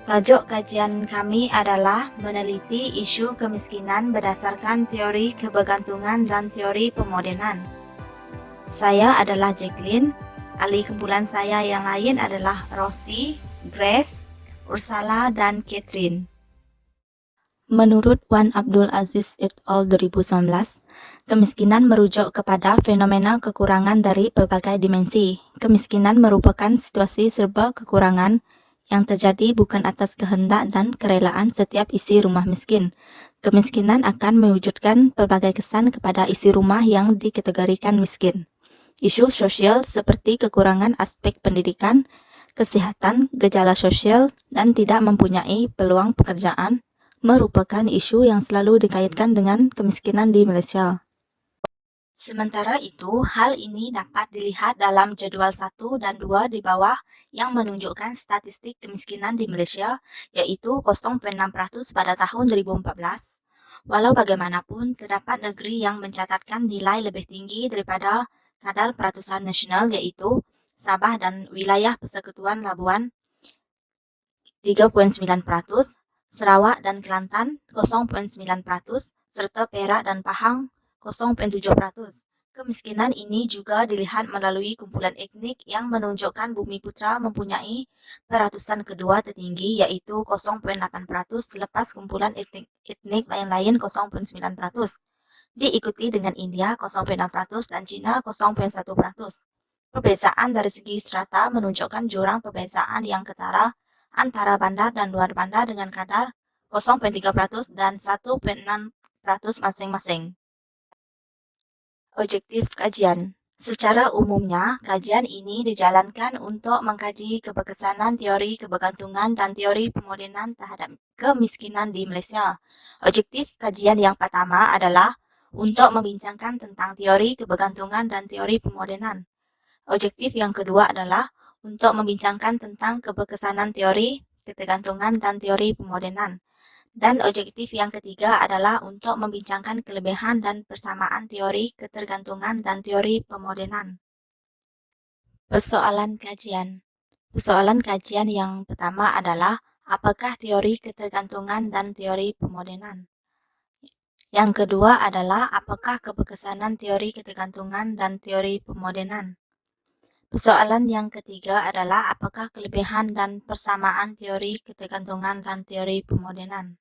Tajuk kajian kami adalah meneliti isu kemiskinan berdasarkan teori kebergantungan dan teori pemodenan. Saya adalah Jacqueline, ahli kumpulan saya yang lain adalah Rosie, Grace, Ursula, dan Catherine. Menurut Wan Abdul Aziz et al. 2019, kemiskinan merujuk kepada fenomena kekurangan dari berbagai dimensi. Kemiskinan merupakan situasi serba kekurangan yang terjadi bukan atas kehendak dan kerelaan setiap isi rumah miskin. Kemiskinan akan mewujudkan pelbagai kesan kepada isi rumah yang dikategorikan miskin. Isu sosial seperti kekurangan aspek pendidikan, kesihatan, gejala sosial, dan tidak mempunyai peluang pekerjaan merupakan isu yang selalu dikaitkan dengan kemiskinan di Malaysia. Sementara itu, hal ini dapat dilihat dalam jadual 1 dan 2 di bawah yang menunjukkan statistik kemiskinan di Malaysia, iaitu 0.6% pada tahun 2014. Walau bagaimanapun, terdapat negeri yang mencatatkan nilai lebih tinggi daripada kadar peratusan nasional, iaitu Sabah dan wilayah Persekutuan Labuan 3.9%, Sarawak dan Kelantan 0.9%, serta Perak dan Pahang 0.7%. Kemiskinan ini juga dilihat melalui kumpulan etnik yang menunjukkan Bumiputera mempunyai peratusan kedua tertinggi, iaitu 0.8%, selepas kumpulan etnik lain-lain 0.9%. Diikuti dengan India 0.6% dan China 0.1%. Perbezaan dari segi strata menunjukkan jurang perbezaan yang ketara antara bandar dan luar bandar dengan kadar 0.3% dan 1.6% masing-masing. Objektif kajian. Secara umumnya, kajian ini dijalankan untuk mengkaji keberkesanan teori kebergantungan dan teori pemodenan terhadap kemiskinan di Malaysia. Objektif kajian yang pertama adalah untuk membincangkan tentang teori kebergantungan dan teori pemodenan. Objektif yang kedua adalah untuk membincangkan tentang keberkesanan teori ketergantungan dan teori pemodenan. Dan objektif yang ketiga adalah untuk membincangkan kelebihan dan persamaan teori ketergantungan dan teori pemodenan. Persoalan kajian. Persoalan kajian yang pertama adalah apakah teori ketergantungan dan teori pemodenan. Yang kedua adalah apakah keberkesanan teori ketergantungan dan teori pemodenan. Persoalan yang ketiga adalah apakah kelebihan dan persamaan teori ketergantungan dan teori pemodenan.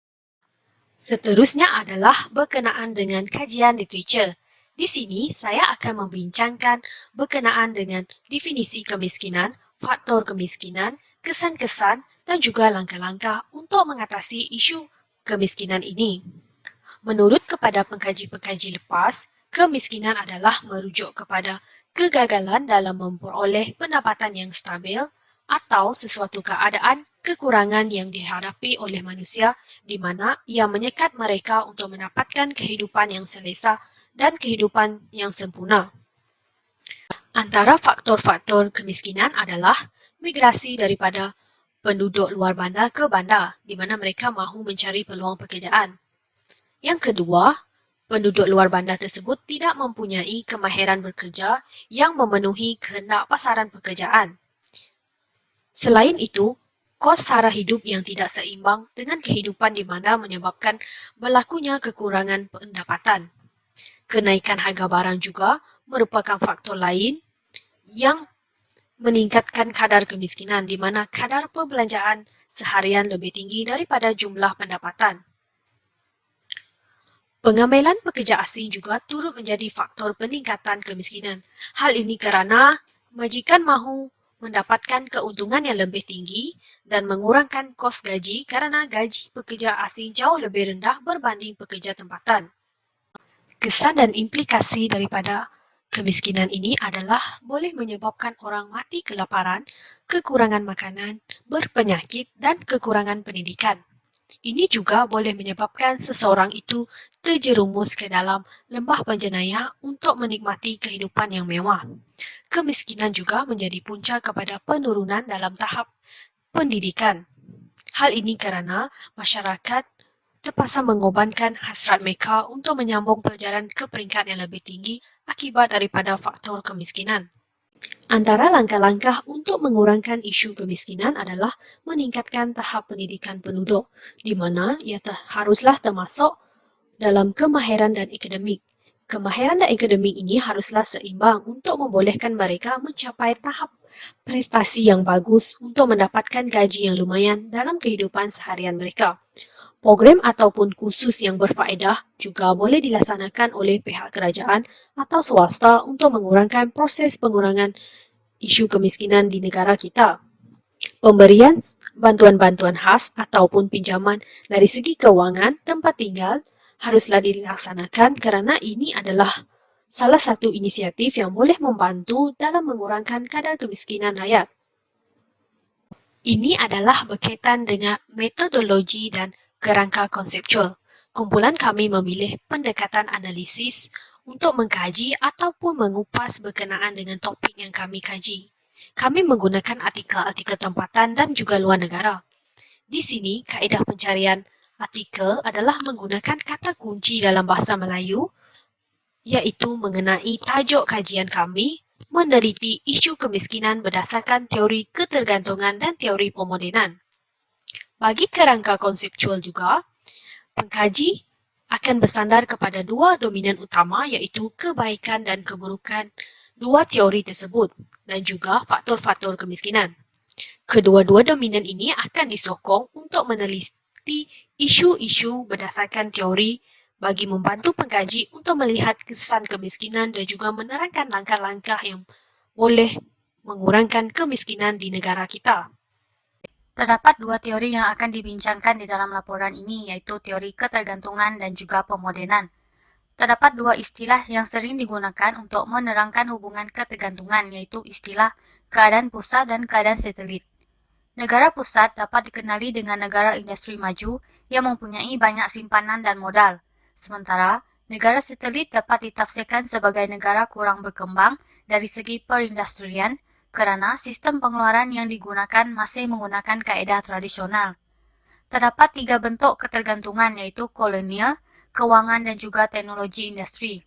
Seterusnya adalah berkenaan dengan kajian literatur. Di sini, saya akan membincangkan berkenaan dengan definisi kemiskinan, faktor kemiskinan, kesan-kesan, dan juga langkah-langkah untuk mengatasi isu kemiskinan ini. Menurut kepada pengkaji-pengkaji lepas, kemiskinan adalah merujuk kepada kegagalan dalam memperoleh pendapatan yang stabil atau sesuatu keadaan kekurangan yang dihadapi oleh manusia di mana ia menyekat mereka untuk mendapatkan kehidupan yang selesa dan kehidupan yang sempurna. Antara faktor-faktor kemiskinan adalah migrasi daripada penduduk luar bandar ke bandar di mana mereka mahu mencari peluang pekerjaan. Yang kedua, penduduk luar bandar tersebut tidak mempunyai kemahiran bekerja yang memenuhi kehendak pasaran pekerjaan. Selain itu, kos sara hidup yang tidak seimbang dengan kehidupan di mana menyebabkan berlakunya kekurangan pendapatan. Kenaikan harga barang juga merupakan faktor lain yang meningkatkan kadar kemiskinan di mana kadar perbelanjaan seharian lebih tinggi daripada jumlah pendapatan. Pengambilan pekerja asing juga turut menjadi faktor peningkatan kemiskinan. Hal ini kerana majikan mahu mendapatkan keuntungan yang lebih tinggi dan mengurangkan kos gaji kerana gaji pekerja asing jauh lebih rendah berbanding pekerja tempatan. Kesan dan implikasi daripada kemiskinan ini adalah boleh menyebabkan orang mati kelaparan, kekurangan makanan, berpenyakit dan kekurangan pendidikan. Ini juga boleh menyebabkan seseorang itu terjerumus ke dalam lembah penjenayah untuk menikmati kehidupan yang mewah. Kemiskinan juga menjadi punca kepada penurunan dalam tahap pendidikan. Hal ini kerana masyarakat terpaksa mengorbankan hasrat mereka untuk menyambung pelajaran ke peringkat yang lebih tinggi akibat daripada faktor kemiskinan. Antara langkah-langkah untuk mengurangkan isu kemiskinan adalah meningkatkan tahap pendidikan penduduk, di mana ia haruslah termasuk dalam kemahiran dan akademik. Kemahiran dan akademik ini haruslah seimbang untuk membolehkan mereka mencapai tahap prestasi yang bagus untuk mendapatkan gaji yang lumayan dalam kehidupan seharian mereka. Program ataupun kursus yang berfaedah juga boleh dilaksanakan oleh pihak kerajaan atau swasta untuk mengurangkan proses pengurangan isu kemiskinan di negara kita. Pemberian bantuan-bantuan khas ataupun pinjaman dari segi kewangan tempat tinggal haruslah dilaksanakan kerana ini adalah salah satu inisiatif yang boleh membantu dalam mengurangkan kadar kemiskinan rakyat. Ini adalah berkaitan dengan metodologi dan kerangka konseptual. Kumpulan kami memilih pendekatan analisis untuk mengkaji ataupun mengupas berkenaan dengan topik yang kami kaji. Kami menggunakan artikel-artikel tempatan dan juga luar negara. Di sini, kaedah pencarian artikel adalah menggunakan kata kunci dalam bahasa Melayu, iaitu mengenai tajuk kajian kami, meneliti isu kemiskinan berdasarkan teori ketergantungan dan teori pemodenan. Bagi kerangka konseptual juga, pengkaji akan bersandar kepada dua dominan utama iaitu kebaikan dan keburukan dua teori tersebut dan juga faktor-faktor kemiskinan. Kedua-dua dominan ini akan disokong untuk meneliti isu-isu berdasarkan teori bagi membantu pengkaji untuk melihat kesan kemiskinan dan juga menerangkan langkah-langkah yang boleh mengurangkan kemiskinan di negara kita. Terdapat dua teori yang akan dibincangkan di dalam laporan ini, yaitu teori ketergantungan dan juga pemodenan. Terdapat dua istilah yang sering digunakan untuk menerangkan hubungan ketergantungan, yaitu istilah keadaan pusat dan keadaan satelit. Negara pusat dapat dikenali dengan negara industri maju yang mempunyai banyak simpanan dan modal. Sementara, negara satelit dapat ditafsirkan sebagai negara kurang berkembang dari segi perindustrian kerana sistem pengeluaran yang digunakan masih menggunakan kaedah tradisional. Terdapat tiga bentuk ketergantungan yaitu kolonial, kewangan dan juga teknologi industri.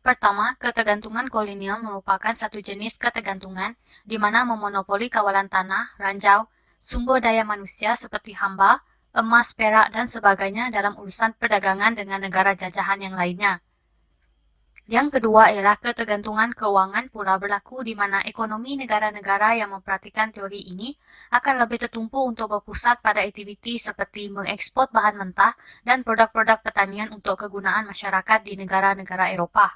Pertama, ketergantungan kolonial merupakan satu jenis ketergantungan di mana memonopoli kawalan tanah, ranjau, sumber daya manusia seperti hamba, emas, perak dan sebagainya dalam urusan perdagangan dengan negara jajahan yang lainnya. Yang kedua ialah ketergantungan keuangan pula berlaku di mana ekonomi negara-negara yang memperhatikan teori ini akan lebih tertumpu untuk berpusat pada aktiviti seperti mengekspor bahan mentah dan produk-produk pertanian untuk kegunaan masyarakat di negara-negara Eropah.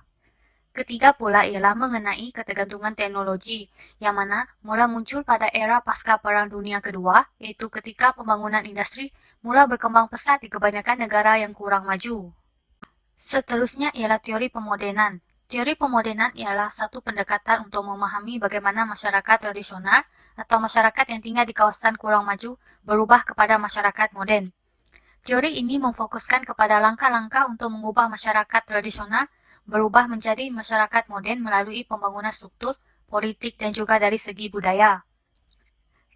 Ketiga pula ialah mengenai ketergantungan teknologi yang mana mula muncul pada era pasca Perang Dunia Kedua, iaitu ketika pembangunan industri mula berkembang pesat di kebanyakan negara yang kurang maju. Seterusnya ialah teori pemodenan. Teori pemodenan ialah satu pendekatan untuk memahami bagaimana masyarakat tradisional atau masyarakat yang tinggal di kawasan kurang maju berubah kepada masyarakat moden. Teori ini memfokuskan kepada langkah-langkah untuk mengubah masyarakat tradisional berubah menjadi masyarakat moden melalui pembangunan struktur, politik dan juga dari segi budaya.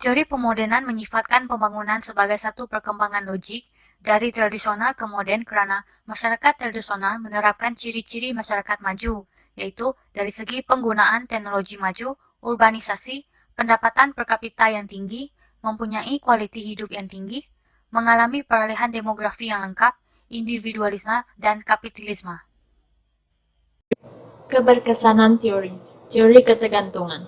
Teori pemodenan menyifatkan pembangunan sebagai satu perkembangan logik dari tradisional ke moden kerana masyarakat tradisional menerapkan ciri-ciri masyarakat maju, yaitu dari segi penggunaan teknologi maju, urbanisasi, pendapatan per kapita yang tinggi, mempunyai kualiti hidup yang tinggi, mengalami peralihan demografi yang lengkap, individualisme dan kapitalisme. Keberkesanan teori ketergantungan.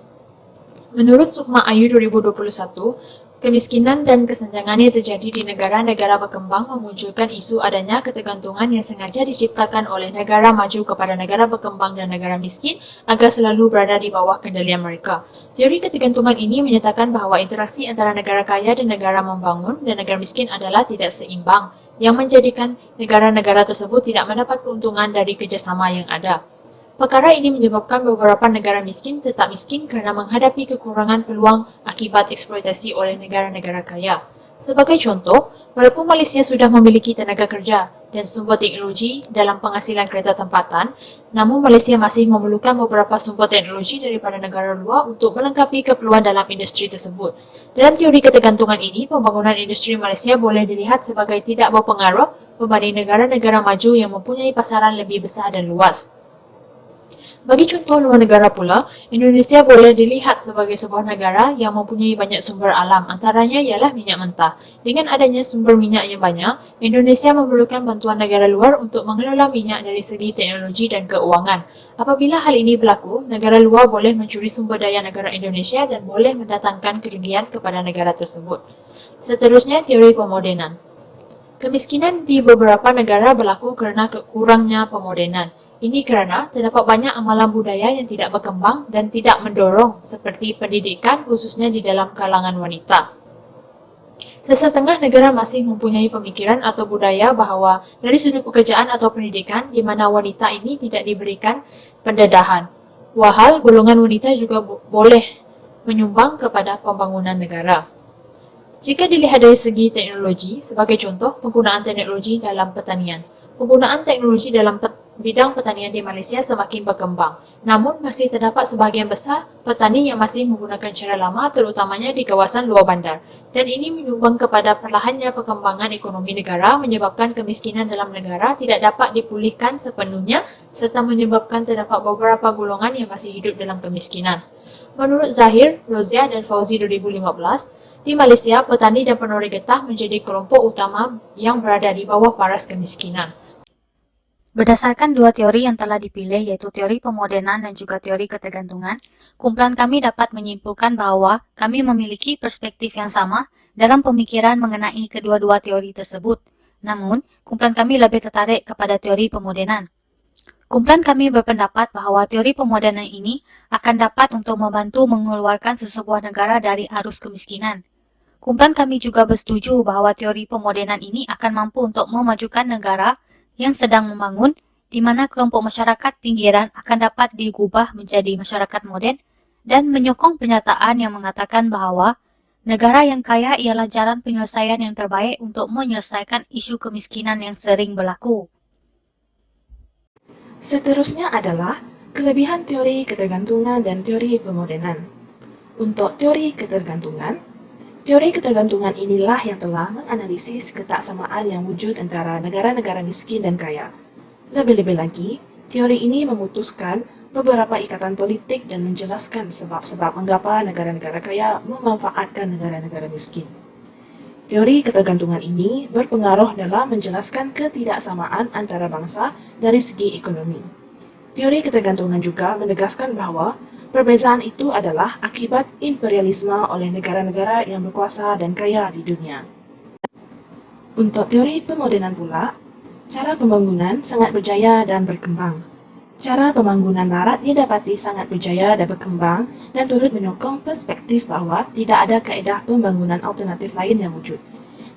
Menurut Sukma Ayu 2021, kemiskinan dan kesenjangan yang terjadi di negara-negara berkembang memunculkan isu adanya ketergantungan yang sengaja diciptakan oleh negara maju kepada negara berkembang dan negara miskin agar selalu berada di bawah kendalian mereka. Teori ketergantungan ini menyatakan bahawa interaksi antara negara kaya dan negara membangun dan negara miskin adalah tidak seimbang, yang menjadikan negara-negara tersebut tidak mendapat keuntungan dari kerjasama yang ada. Perkara ini menyebabkan beberapa negara miskin tetap miskin kerana menghadapi kekurangan peluang akibat eksploitasi oleh negara-negara kaya. Sebagai contoh, walaupun Malaysia sudah memiliki tenaga kerja dan sumber teknologi dalam penghasilan kereta tempatan, namun Malaysia masih memerlukan beberapa sumber teknologi daripada negara luar untuk melengkapi keperluan dalam industri tersebut. Dalam teori ketergantungan ini, pembangunan industri Malaysia boleh dilihat sebagai tidak berpengaruh berbanding negara-negara maju yang mempunyai pasaran lebih besar dan luas. Bagi contoh luar negara pula, Indonesia boleh dilihat sebagai sebuah negara yang mempunyai banyak sumber alam, antaranya ialah minyak mentah. Dengan adanya sumber minyak yang banyak, Indonesia memerlukan bantuan negara luar untuk mengelola minyak dari segi teknologi dan keuangan. Apabila hal ini berlaku, negara luar boleh mencuri sumber daya negara Indonesia dan boleh mendatangkan kerugian kepada negara tersebut. Seterusnya, teori pemodenan. Kemiskinan di beberapa negara berlaku kerana kurangnya pemodenan. Ini kerana terdapat banyak amalan budaya yang tidak berkembang dan tidak mendorong seperti pendidikan khususnya di dalam kalangan wanita. Sesetengah negara masih mempunyai pemikiran atau budaya bahawa dari sudut pekerjaan atau pendidikan di mana wanita ini tidak diberikan pendedahan. Walhal golongan wanita juga boleh menyumbang kepada pembangunan negara. Jika dilihat dari segi teknologi, sebagai contoh penggunaan teknologi dalam pertanian. Penggunaan teknologi dalam bidang pertanian di Malaysia semakin berkembang. Namun, masih terdapat sebahagian besar petani yang masih menggunakan cara lama terutamanya di kawasan luar bandar. Dan ini menyumbang kepada perlahannya perkembangan ekonomi negara menyebabkan kemiskinan dalam negara tidak dapat dipulihkan sepenuhnya serta menyebabkan terdapat beberapa golongan yang masih hidup dalam kemiskinan. Menurut Zahir, Rozia dan Fauzi 2015, di Malaysia, petani dan penoreh getah menjadi kelompok utama yang berada di bawah paras kemiskinan. Berdasarkan dua teori yang telah dipilih, yaitu teori pemodenan dan juga teori ketergantungan, kumpulan kami dapat menyimpulkan bahwa kami memiliki perspektif yang sama dalam pemikiran mengenai kedua-dua teori tersebut. Namun, kumpulan kami lebih tertarik kepada teori pemodenan. Kumpulan kami berpendapat bahwa teori pemodenan ini akan dapat untuk membantu mengeluarkan sesebuah negara dari arus kemiskinan. Kumpulan kami juga bersetuju bahwa teori pemodenan ini akan mampu untuk memajukan negara yang sedang membangun, di mana kelompok masyarakat pinggiran akan dapat digubah menjadi masyarakat moden dan menyokong pernyataan yang mengatakan bahwa negara yang kaya ialah jalan penyelesaian yang terbaik untuk menyelesaikan isu kemiskinan yang sering berlaku. Seterusnya adalah kelebihan teori ketergantungan dan teori pemodenan. Untuk teori ketergantungan inilah yang telah menganalisis ketaksamaan yang wujud antara negara-negara miskin dan kaya. Lebih-lebih lagi, teori ini memutuskan beberapa ikatan politik dan menjelaskan sebab-sebab mengapa negara-negara kaya memanfaatkan negara-negara miskin. Teori ketergantungan ini berpengaruh dalam menjelaskan ketidaksamaan antara bangsa dari segi ekonomi. Teori ketergantungan juga menegaskan bahawa perbezaan itu adalah akibat imperialisme oleh negara-negara yang berkuasa dan kaya di dunia. Untuk teori pemodenan pula, cara pembangunan sangat berjaya dan berkembang. Cara pembangunan barat didapati sangat berjaya dan berkembang dan turut menyokong perspektif bahawa tidak ada kaedah pembangunan alternatif lain yang wujud.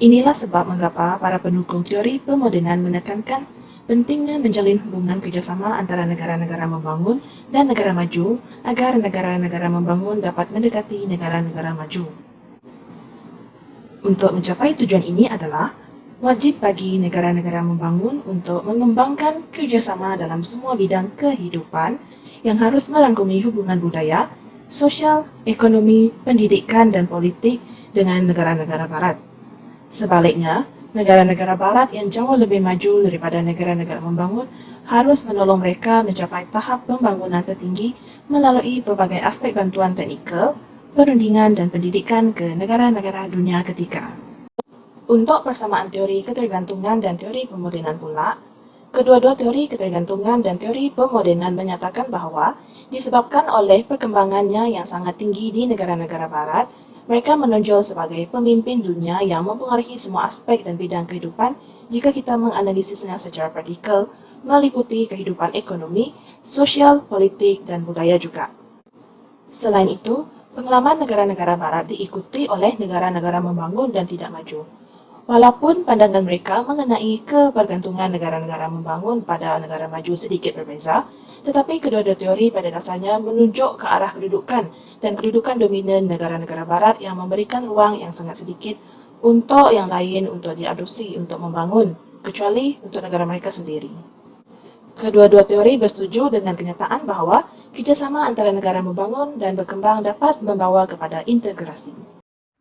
Inilah sebab mengapa para pendukung teori pemodenan menekankan pentingnya menjalin hubungan kerjasama antara negara-negara membangun dan negara maju agar negara-negara membangun dapat mendekati negara-negara maju. Untuk mencapai tujuan ini adalah wajib bagi negara-negara membangun untuk mengembangkan kerjasama dalam semua bidang kehidupan yang harus merangkumi hubungan budaya, sosial, ekonomi, pendidikan dan politik dengan negara-negara barat. Sebaliknya, negara-negara barat yang jauh lebih maju daripada negara-negara membangun harus menolong mereka mencapai tahap pembangunan tertinggi melalui berbagai aspek bantuan teknikal, perundingan dan pendidikan ke negara-negara dunia ketiga. Untuk persamaan teori ketergantungan dan teori pemodenan pula, kedua-dua teori ketergantungan dan teori pemodenan menyatakan bahawa disebabkan oleh perkembangannya yang sangat tinggi di negara-negara barat, mereka menonjol sebagai pemimpin dunia yang mempengaruhi semua aspek dan bidang kehidupan jika kita menganalisisnya secara praktikal, meliputi kehidupan ekonomi, sosial, politik, dan budaya juga. Selain itu, pengalaman negara-negara barat diikuti oleh negara-negara membangun dan tidak maju. Walaupun pandangan mereka mengenai kebergantungan negara-negara membangun pada negara maju sedikit berbeza, tetapi kedua-dua teori pada dasarnya menunjuk ke arah kedudukan dan kedudukan dominan negara-negara barat yang memberikan ruang yang sangat sedikit untuk yang lain untuk diadopsi untuk membangun, kecuali untuk negara mereka sendiri. Kedua-dua teori bersetuju dengan kenyataan bahawa kerjasama antara negara membangun dan berkembang dapat membawa kepada integrasi.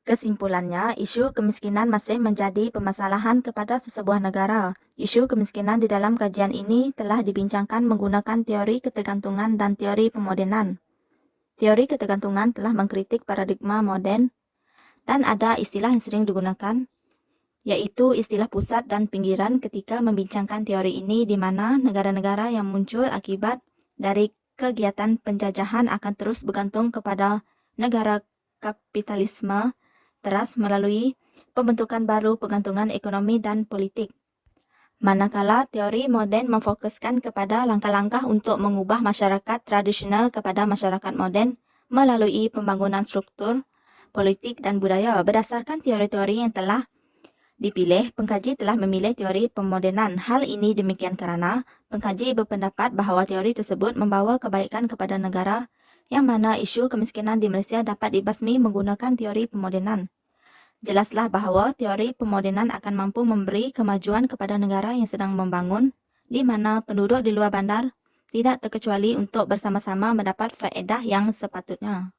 Kesimpulannya, isu kemiskinan masih menjadi permasalahan kepada sesebuah negara. Isu kemiskinan di dalam kajian ini telah dibincangkan menggunakan teori ketergantungan dan teori pemodenan. Teori ketergantungan telah mengkritik paradigma moden dan ada istilah yang sering digunakan, yaitu istilah pusat dan pinggiran ketika membincangkan teori ini, di mana negara-negara yang muncul akibat dari kegiatan penjajahan akan terus bergantung kepada negara kapitalisme teras melalui pembentukan baru pergantungan ekonomi dan politik. Manakala teori moden memfokuskan kepada langkah-langkah untuk mengubah masyarakat tradisional kepada masyarakat moden melalui pembangunan struktur, politik dan budaya. Berdasarkan teori-teori yang telah dipilih, pengkaji telah memilih teori pemodenan. Hal ini demikian kerana pengkaji berpendapat bahawa teori tersebut membawa kebaikan kepada negara, yang mana isu kemiskinan di Malaysia dapat dibasmi menggunakan teori pemodenan. Jelaslah bahawa teori pemodenan akan mampu memberi kemajuan kepada negara yang sedang membangun, di mana penduduk di luar bandar tidak terkecuali untuk bersama-sama mendapat faedah yang sepatutnya.